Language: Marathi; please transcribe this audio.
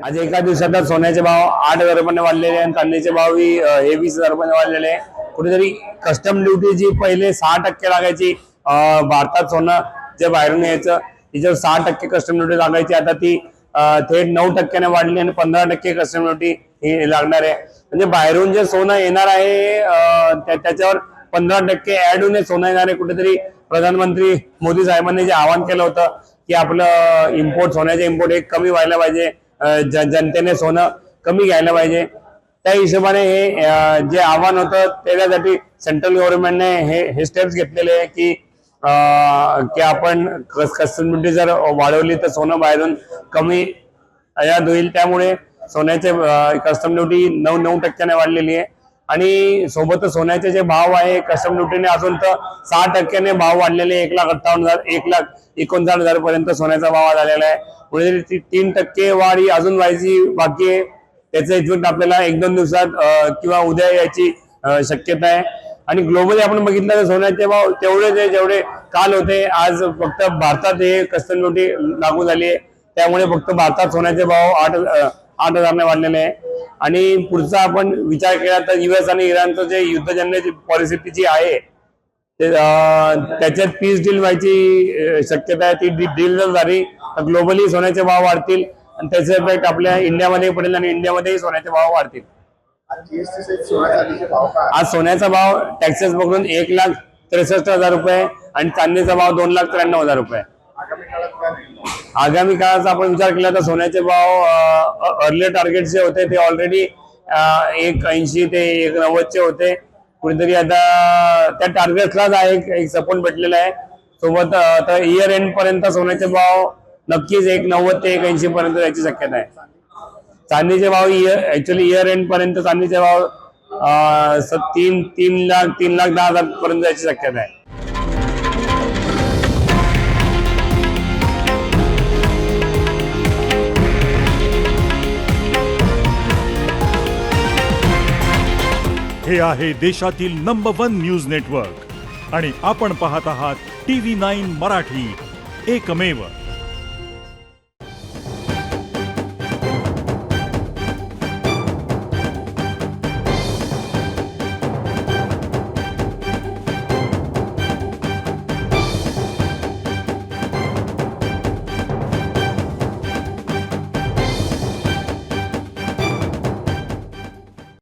आज एका दिवसात सोन्याचे भाव 8,000 रुपयाने वाढलेले आणि चांदीचे भावही हे 20,000 रुपयाने वाढलेले आहे. कुठेतरी कस्टम ड्युटी जी पहिले 6% लागायची भारतात सोनं जे बाहेरून यायचं तिच्यावर 6% कस्टम ड्युटी लागायची, आता ती थेट 9% वाढली आणि 15% कस्टम ड्युटी ही लागणार आहे. म्हणजे बाहेरून जे सोनं येणार आहे त्याच्यावर 15% ऍड होऊन सोनं येणार आहे. कुठेतरी प्रधानमंत्री मोदी साहेबांनी जे आवाहन केलं होतं की आपलं इम्पोर्ट सोन्याचे इम्पोर्ट हे कमी व्हायला पाहिजे, जनतेने सोनं कमी घ्यायला पाहिजे, त्या हिशोबाने हे जे आव्हान होतं त्याच्यासाठी सेंट्रल गव्हर्नमेंटने हे स्टेप्स घेतलेले आहे की आपण कस्टम ड्युटी जर वाढवली तर सोनं बाहेरून कमी आयात होईल. त्यामुळे सोन्याचे कस्टम ड्युटी 9% वाढलेली आहे आणि सोबतच सोन्याचे जे भाव आहे कस्टम ड्युटीने अजून तर 6% भाव वाढलेले, 1,58,000 1,59,000 पर्यंत सोन्याचा भाव झालेला आहे. पुढे 3% वाढ ही अजून व्हायची बाकी आहे. त्याचं इफेक्ट आपल्याला 1-2 दिवसात किंवा उद्या याची शक्यता आहे. आणि ग्लोबली आपण बघितलं तर सोन्याचे भाव तेवढे जेवढे काल होते, आज फक्त भारतात हे कस्टम ड्युटी लागू झाली आहे. त्यामुळे फक्त भारतात सोन्याचे भाव 8,000ने वाढलेले आहे. आणि पुढचा आपण विचार केला तर US आणि इराणचं जे युद्धजन्य परिस्थिती जी आहे त्याच्यात पीस डील व्हायची शक्यता आहे. ती डील जर झाली तर ग्लोबली सोन्याचे भाव वाढतील आणि त्याचा इफेक्ट आपल्या इंडियामध्ये पडेल आणि इंडियामध्येही सोन्याचे भाव वाढतील. आज सोन्याचा भाव टॅक्सेस पकडून 1,63,000 रुपये आणि चांदीचा भाव 2,93,000 रुपये. आगामी काळाचा आपण विचार केला तर सोन्याचे भाव अर्ली टार्गेट जे होते ते ऑलरेडी 1,80 ते 1,90 होते. कुठेतरी आता त्या टार्गेटलाच एक सपोर्ट भेटलेला आहे. सोबत आता इयर एंड पर्यंत सोन्याचे भाव नक्कीच 1,90 ते 1,80 पर्यंत जायची शक्यता आहे. चांदीचे भाव ऍक्च्युअली इयर एंड पर्यंत चांदीचे भाव 3,10,000 पर्यंत जायची शक्यता आहे. हे आहे देशातील नंबर 1 न्यूज नेटवर्क आणि आपण पाहत आहात TV9 मराठी, एकमेव.